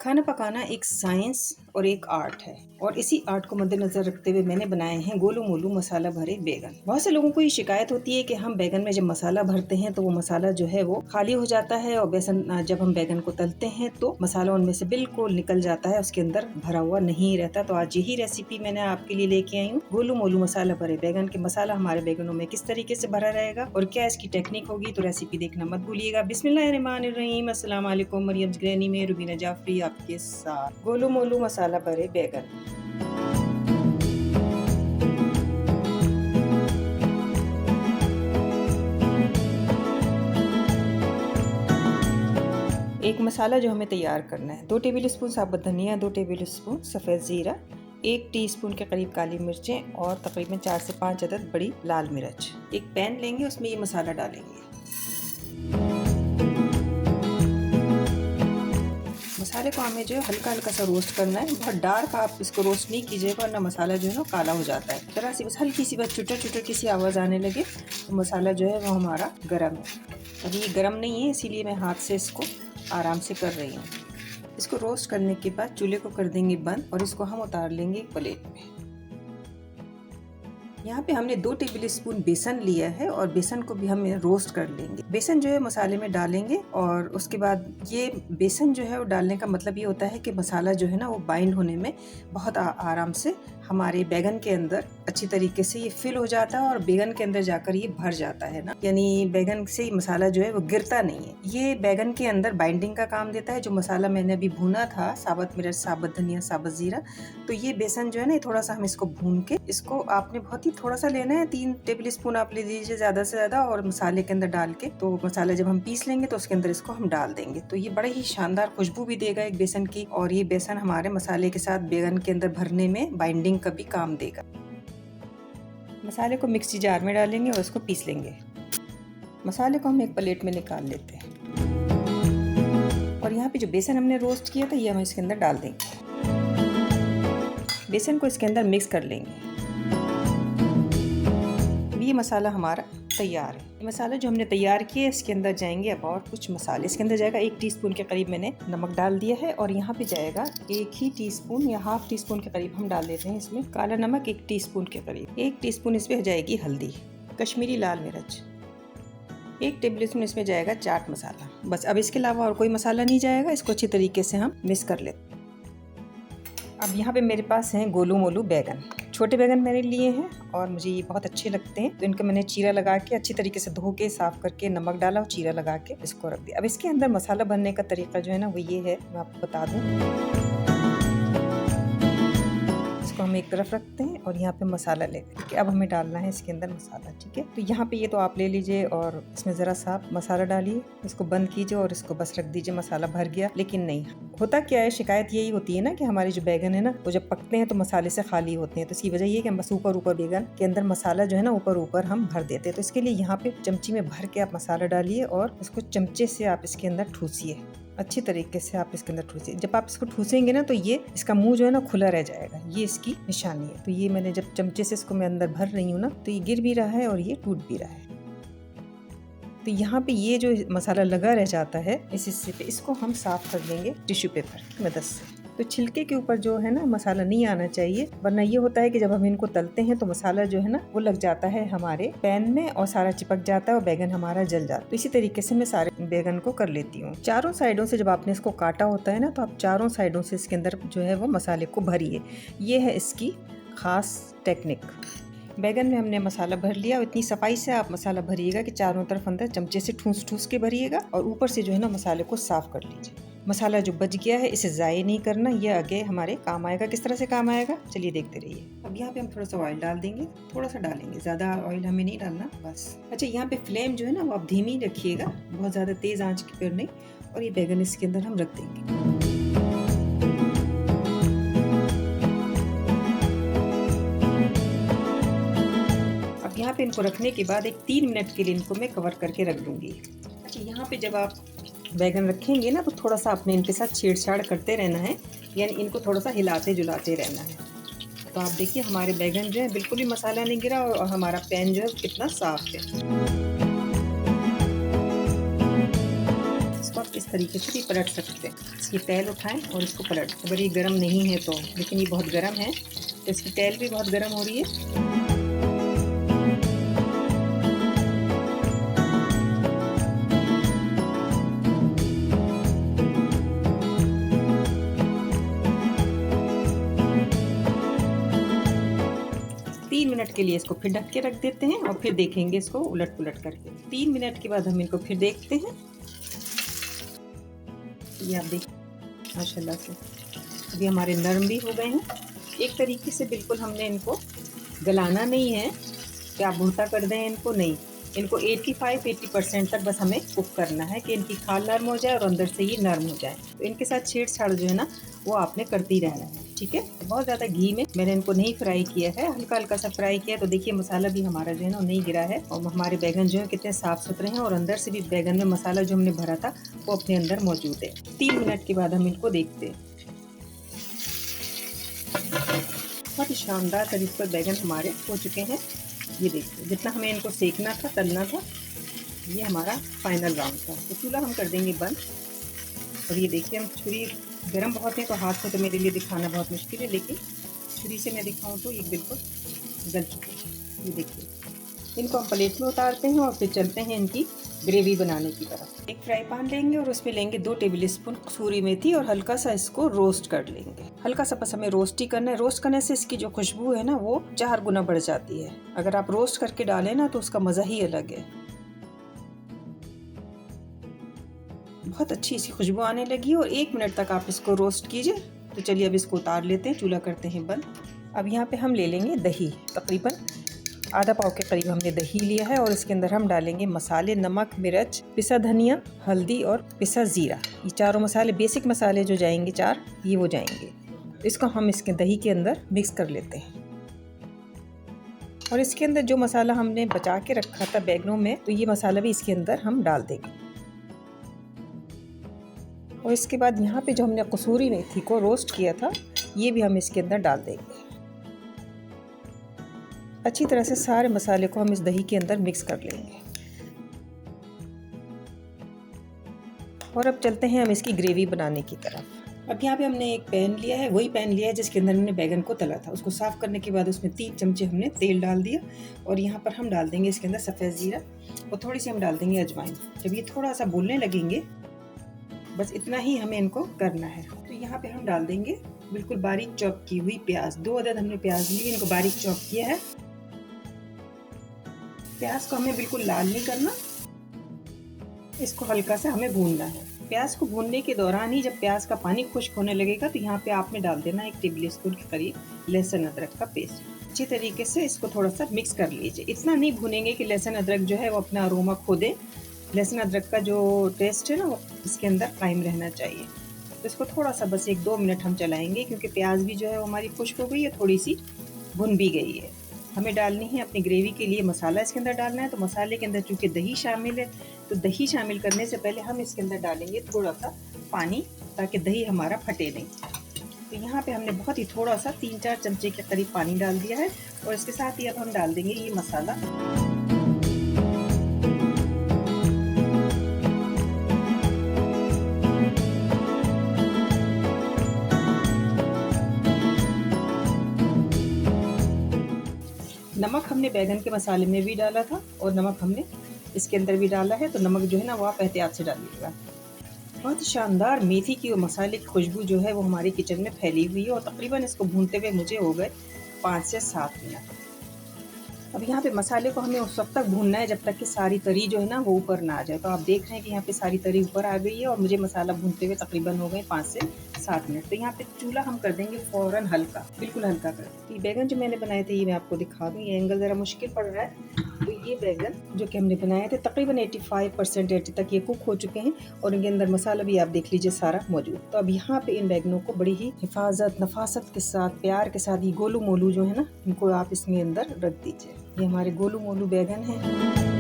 खाना पकाना एक साइंस और एक आर्ट है और इसी आर्ट को मद्देनजर रखते हुए मैंने बनाए हैं गोलू मोलू मसाला भरे बैगन। बहुत से लोगों को ये शिकायत होती है कि हम बैगन में जब मसाला भरते हैं तो वो मसाला जो है वो खाली हो जाता है और बेसन जब हम बैगन को तलते हैं तो मसाला उनमें से बिल्कुल निकल जाता है, उसके अंदर भरा हुआ नहीं रहता। तो आज यही रेसिपी मैंने आपके लिए लेके आई हूँ, गोलू मोलू मसाला भरे बैगन के। मसाला हमारे बैगनों में किस तरीके से भरा रहेगा और क्या इसकी टेक्निक होगी, तो रेसिपी देखना मत भूलिएगा। बिस्मिल्लाहिर्रहमानिर्रहीम, अस्सलाम वालेकुम। मरियम ग्रैनी में रुबीना जाफरी आपके साथ। गोलू मोलू मसाला भरे बैगन। एक मसाला जो हमें तैयार करना है, 2 टेबल स्पून साबुत धनिया, 2 टेबल स्पून सफ़ेद ज़ीरा, 1 टीस्पून के करीब काली मिर्चें और तकरीबन 4 से 5 अदद बड़ी लाल मिर्च। एक पैन लेंगे, उसमें ये मसाला डालेंगे। मसाले को हमें जो है हल्का हल्का सा रोस्ट करना है। बहुत डार्क आप इसको रोस्ट नहीं कीजिएगा वरना मसाला जो है ना काला हो जाता है। तरह से बस हल्की सी, बस चुटर चुटर की सी आवाज़ आने लगे तो मसाला जो है वो हमारा गर्म है। अभी ये गर्म नहीं है, इसीलिए मैं हाथ से इसको आराम से कर रही हूँ। इसको रोस्ट करने के बाद चूल्हे को कर देंगे बंद और इसको हम उतार लेंगे एक प्लेट में। यहाँ पे हमने 2 टेबल स्पून बेसन लिया है और बेसन को भी हम रोस्ट कर लेंगे। बेसन जो है मसाले में डालेंगे और उसके बाद ये बेसन जो है वो डालने का मतलब ये होता है कि मसाला जो है ना वो बाइंड होने में बहुत आराम से हमारे बैगन के अंदर अच्छी तरीके से ये फिल हो जाता है और बैगन के अंदर जाकर ये भर जाता है ना, यानी बैगन से मसाला जो है वो गिरता नहीं है। ये बैगन के अंदर बाइंडिंग का काम देता है। जो मसाला मैंने अभी भुना था, साबुत मिर्च, साबुत धनिया, साबुत जीरा, तो ये बेसन जो है ना थोड़ा सा हम इसको भून के, इसको आपने बहुत ही थोड़ा सा लेना है, 3 टेबल स्पून आप ले लीजिए ज्यादा से ज्यादा, और मसाले के अंदर डाल के, तो मसाला जब हम पीस लेंगे तो उसके अंदर इसको हम डाल देंगे। तो ये बड़े ही शानदार खुशबू भी देगा एक बेसन की, और ये बेसन हमारे मसाले के साथ बैगन के अंदर भरने में बाइंडिंग का भी काम देगा। मसाले को मिक्सी जार में डालेंगे और इसको पीस लेंगे। मसाले को हम एक प्लेट में निकाल लेते हैं और यहाँ पे जो बेसन हमने रोस्ट किया था ये हम इसके अंदर डाल देंगे। बेसन को इसके अंदर मिक्स कर लेंगे। ये मसाला हमारा तैयार है। ये मसाला जो हमने तैयार किया इसके अंदर जाएंगे अब और कुछ मसाले। इसके अंदर जाएगा 1 टीस्पून के करीब मैंने नमक डाल दिया है और यहाँ पे जाएगा 1 ही टीस्पून या हाफ टीस्पून के करीब हम डाल देते हैं इसमें काला नमक, 1 टीस्पून के करीब। 1 टीस्पून इसमें जाएगी हल्दी, कश्मीरी लाल मिर्च, 1 टेबल स्पून इसमें जाएगा चाट मसाला। बस, अब इसके अलावा और कोई मसाला नहीं जाएगा। इसको अच्छी तरीके से हम मिक्स कर लेते। अब यहाँ पे मेरे पास हैं गोलू मोलू बैगन। छोटे बैगन मैंने लिए हैं और मुझे ये बहुत अच्छे लगते हैं, तो इनको मैंने चीरा लगा के अच्छी तरीके से धो के साफ करके नमक डाला और चीरा लगा के इसको रख दिया। अब इसके अंदर मसाला भरने का तरीका जो है ना वो ये है, मैं आपको बता दूं। इसको हम एक तरफ रखते हैं और यहाँ पे मसाला लेते हैं। अब हमें डालना है इसके अंदर मसाला, ठीक है। तो यहाँ पे ये तो आप ले लीजिए और इसमें ज़रा सा मसाला डालिए, इसको बंद कीजिए और इसको बस रख दीजिए। मसाला भर गया, लेकिन नहीं होता क्या है, शिकायत यही होती है ना कि हमारे जो बैगन है ना वो जब पकते हैं तो मसाले से खाली होते हैं। तो इसकी वजह ये है कि हम बस ऊपर ऊपर बैगन के अंदर मसाला जो है ना ऊपर ऊपर हम भर देते हैं। तो इसके लिए यहाँ पे चमची में भर के आप मसाला डालिए और इसको चमचे से आप इसके अंदर ठूसिए, अच्छी तरीके से आप इसके अंदर ठूसिए। जब आप इसको ठूसेंगे ना तो ये इसका मुंह जो है ना खुला रह जाएगा, ये इसकी निशानी है। तो ये मैंने जब चमचे से इसको मैं अंदर भर रही हूँ ना तो ये गिर भी रहा है और ये टूट भी रहा है। तो यहाँ पे ये जो मसाला लगा रह जाता है इस हिस्से पे, इसको हम साफ कर लेंगे टिश्यू पेपर की मदद से। तो छिलके के ऊपर जो है ना मसाला नहीं आना चाहिए, वरना ये होता है कि जब हम इनको तलते हैं तो मसाला जो है ना वो लग जाता है हमारे पैन में और सारा चिपक जाता है और बैगन हमारा जल जाता है। तो इसी तरीके से मैं सारे बैगन को कर लेती हूँ। चारों साइडों से जब आपने इसको काटा होता है ना तो आप चारों साइडों से इसके अंदर जो है वो मसाले को भरिए। ये है इसकी खास टेक्निक। बैगन में हमने मसाला भर लिया और इतनी सफाई से आप मसाला भरिएगा कि चारों तरफ अंदर चमचे से ठूस ठूस के भरिएगा और ऊपर से जो है ना मसाले को साफ कर लीजिए। मसाला जो बच गया है इसे ज़ाय नहीं करना, ये आगे हमारे काम आएगा। किस तरह से काम आएगा चलिए देखते रहिए। अब यहाँ पे हम थोड़ा सा ऑयल डाल देंगे, थोड़ा सा डालेंगे, ज़्यादा ऑयल हमें नहीं डालना बस। अच्छा, यहाँ पे फ्लेम जो है ना वो आप धीमी रखिएगा, बहुत ज़्यादा तेज़ आंच की पर नहीं। और ये बैगन इसके अंदर हम रख देंगे। यहाँ पे इनको रखने के बाद एक 3 मिनट के लिए इनको मैं कवर करके रख दूँगी। अच्छा, यहाँ पे जब आप बैगन रखेंगे ना तो थोड़ा सा अपने इनके साथ छेड़छाड़ करते रहना है, यानी इनको थोड़ा सा हिलाते जुलाते रहना है। तो आप देखिए हमारे बैगन जो है बिल्कुल भी मसाला नहीं गिरा और हमारा पैन जो है कितना साफ है। इसको आप इस तरीके से भी पलट सकते हैं। इसकी तेल उठाएं और इसको पलट दें। अगर ये गर्म नहीं है तो, लेकिन ये बहुत गर्म है तो इसकी तेल भी बहुत गर्म हो रही है। 3 मिनट के लिए इसको फिर ढक के रख देते हैं और फिर देखेंगे इसको उलट पुलट करके। 3 मिनट के बाद हम इनको फिर देखते हैं। ये आप देख माशाल्लाह से अभी हमारे नरम भी हो गए हैं। एक तरीके से बिल्कुल हमने इनको गलाना नहीं है कि आप भुर्ता कर दें इनको, नहीं, इनको 85-80% तक बस हमें कुक करना है कि इनकी खाल नरम हो जाए और अंदर से ये नरम हो जाए। तो इनके साथ छेड़छाड़ जो है ना वो आपने करती रहना है, ठीक है। बहुत ज़्यादा घी में मैंने इनको नहीं फ्राई किया है, हल्का हल्का सा फ्राई किया है। तो देखिए मसाला भी हमारा जो है ना नहीं गिरा है और हमारे बैगन जो है कितने साफ़ सुथरे हैं और अंदर से भी बैगन में मसाला जो हमने भरा था वो अपने अंदर मौजूद है। 3 मिनट के बाद हम इनको देखते हैं। बहुत ही शानदार तरीके पर बैगन हमारे हो चुके हैं। ये देखिए जितना हमें इनको सेकना था, तलना था, ये हमारा फाइनल राउंड था। तो चूल्हा हम कर देंगे बंद। और ये देखिए हम छुरी गर्म बहुत है तो हाथ से तो मेरे लिए दिखाना बहुत मुश्किल है, लेकिन छुरी से मैं दिखाऊं तो ये बिल्कुल गल चुके हैं। ये देखिए इनको हम प्लेट में उतारते हैं और फिर चलते हैं इनकी ग्रेवी बनाने की तरफ। एक फ्राई पैन लेंगे और उसमें लेंगे 2 टेबल स्पून कसूरी मेथी और हल्का सा इसको रोस्ट कर लेंगे। हल्का सा बस हमें रोस्ट ही करना है। रोस्ट करने से इसकी जो खुशबू है ना वो 4 गुना बढ़ जाती है। अगर आप रोस्ट करके डालें ना तो उसका मज़ा ही अलग है। बहुत अच्छी इसकी खुशबू आने लगी और 1 मिनट तक आप इसको रोस्ट कीजिए। तो चलिए अब इसको उतार लेते हैं, चूल्हा करते हैं बंद। अब यहाँ पे हम ले लेंगे दही, तकरीबन आधा पाव के करीब हमने दही लिया है और इसके अंदर हम डालेंगे मसाले, नमक, मिर्च, पिसा धनिया, हल्दी और पिसा ज़ीरा। ये चारों मसाले, बेसिक मसाले जो जाएंगे 4, ये वो जाएंगे। इसको हम इसके दही के अंदर मिक्स कर लेते हैं और इसके अंदर जो मसाला हमने बचा के रखा था बैगनों में, तो ये मसाला भी इसके अंदर हम डाल देंगे। और इसके बाद यहाँ पे जो हमने कसूरी मेथी को रोस्ट किया था ये भी हम इसके अंदर डाल देंगे। अच्छी तरह से सारे मसाले को हम इस दही के अंदर मिक्स कर लेंगे। और अब चलते हैं हम इसकी ग्रेवी बनाने की तरफ। अब यहाँ पे हमने एक पैन लिया है, वही पैन लिया है जिसके अंदर हमने बैगन को तला था। उसको साफ़ करने के बाद उसमें 3 चमचे हमने तेल डाल दिया और यहाँ पर हम डाल देंगे इसके अंदर सफ़ेद ज़ीरा और थोड़ी सी हम डाल देंगे अजवाइन। जब ये थोड़ा सा भूनने लगेंगे, बस इतना ही हमें इनको करना है। तो यहाँ पे हम डाल देंगे बिल्कुल बारीक चॉप की हुई प्याज। 2 अदद हमने प्याज लिए, इनको बारीक चॉप किया है। प्याज को हमें बिल्कुल लाल नहीं करना, इसको हल्का सा हमें भूनना है। प्याज को भूनने के दौरान ही जब प्याज का पानी खुश्क होने लगेगा तो यहाँ पे आपने डाल देना 1 टेबल स्पून के करीब लहसुन अदरक का पेस्ट। अच्छी तरीके से इसको थोड़ा सा मिक्स कर लीजिए। इतना नहीं भूनेंगे कि लहसुन अदरक जो है वो अपना अरोमा खो दे। लहसुन अदरक का जो टेस्ट है ना वो इसके अंदर कायम रहना चाहिए। तो इसको थोड़ा सा बस 1-2 मिनट हम चलाएंगे क्योंकि प्याज भी जो है वो हमारी खुश्क हो गई है, थोड़ी सी भुन भी गई है। हमें डालनी है अपनी ग्रेवी के लिए मसाला, इसके अंदर डालना है। तो मसाले के अंदर चूँकि दही शामिल है तो दही शामिल करने से पहले हम इसके अंदर डालेंगे थोड़ा सा पानी ताकि दही हमारा फटे नहीं। तो यहाँ पे हमने बहुत ही थोड़ा सा 3-4 चमचे के करीब पानी डाल दिया है और इसके साथ ही अब हम डाल देंगे ये मसाला। नमक हमने बैगन के मसाले में भी डाला था और नमक हमने इसके अंदर भी डाला है, तो नमक जो है ना वो आप एहतियात से डालिएगा। बहुत ही शानदार मेथी की और मसाले की खुशबू जो है वो हमारी किचन में फैली हुई है और तकरीबन इसको भूनते हुए मुझे हो गए 5 से 7 मिनट। अब यहाँ पे मसाले को हमें उस वक्त तक भूनना है जब तक कि सारी तरी जो है ना वो ऊपर ना आ जाए। तो आप देख रहे हैं कि यहाँ पे सारी तरी ऊपर आ गई है और मुझे मसाला भूनते हुए तकरीबन हो गए 5 से 7 मिनट। तो यहाँ पे चूल्हा हम कर देंगे फ़ौरन हल्का, बिल्कुल हल्का कर। ये बैगन जो मैंने बनाए थे ये मैं आपको दिखा दूँ, ये एंगल ज़रा मुश्किल पड़ रहा है। तो ये बैगन जो कि हमने बनाए थे तकरीबन 85% 80 तक ये कुक हो चुके हैं और इनके अंदर मसाला भी आप देख लीजिए सारा मौजूद। तो अब यहाँ पे इन बैगनों को बड़ी ही हिफाजत, नफासत के साथ, प्यार के साथ ये गोलू मोलू जो है ना इनको आप इसमें अंदर रख दीजिए। ये हमारे गोलू मोलू बैगन हैं।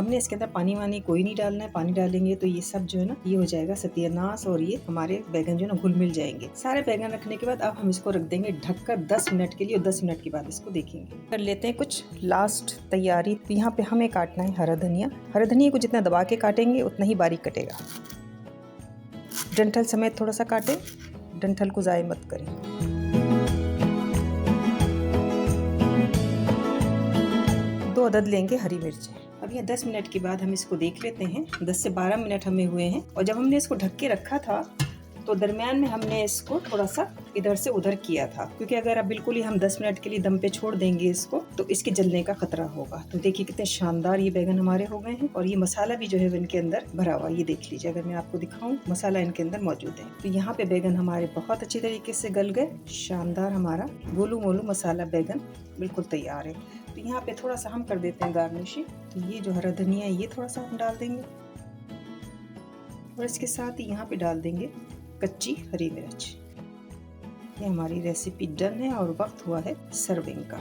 हमने इसके अंदर पानी वानी कोई नहीं डालना है। पानी डालेंगे तो ये सब जो है ना ये हो जाएगा सत्यानाश और ये हमारे बैगन जो है ना घुल मिल जाएंगे। सारे बैगन रखने के बाद अब हम इसको रख देंगे ढककर 10 मिनट के लिए और 10 मिनट के बाद इसको देखेंगे। कर लेते हैं कुछ लास्ट तैयारी। तो यहाँ पे हमें काटना है हरा धनिया। हरा धनिया को जितना दबा के काटेंगे उतना ही बारीक कटेगा। डंठल समेत थोड़ा सा काटें, डंठल को ज़ाय मत करें। दो अदद लेंगे हरी मिर्च। अब ये 10 मिनट के बाद हम इसको देख लेते हैं। 10 से 12 मिनट हमें हुए हैं और जब हमने इसको ढक के रखा था तो दरमियान में हमने इसको थोड़ा सा इधर से उधर किया था, क्योंकि अगर अब बिल्कुल ही हम 10 मिनट के लिए दम पे छोड़ देंगे इसको तो इसके जलने का खतरा होगा। तो देखिए कितने शानदार ये बैगन हमारे हो गए हैं और ये मसाला भी जो है इनके अंदर भरा हुआ। ये देख लीजिए, अगर मैं आपको दिखाऊं मसाला इनके अंदर मौजूद है। तो यहाँ पे बैगन हमारे बहुत अच्छी तरीके से गल गए। शानदार हमारा गोलू मोलू मसाला बैगन बिल्कुल तैयार है। तो यहाँ पे थोड़ा सा हम कर देते हैं गार्निशिंग। तो ये जो हरा धनिया है ये थोड़ा सा हम डाल देंगे और इसके साथ ही यहाँ पे डाल देंगे कच्ची हरी मिर्च। ये हमारी रेसिपी डन है और वक्त हुआ है सर्विंग का।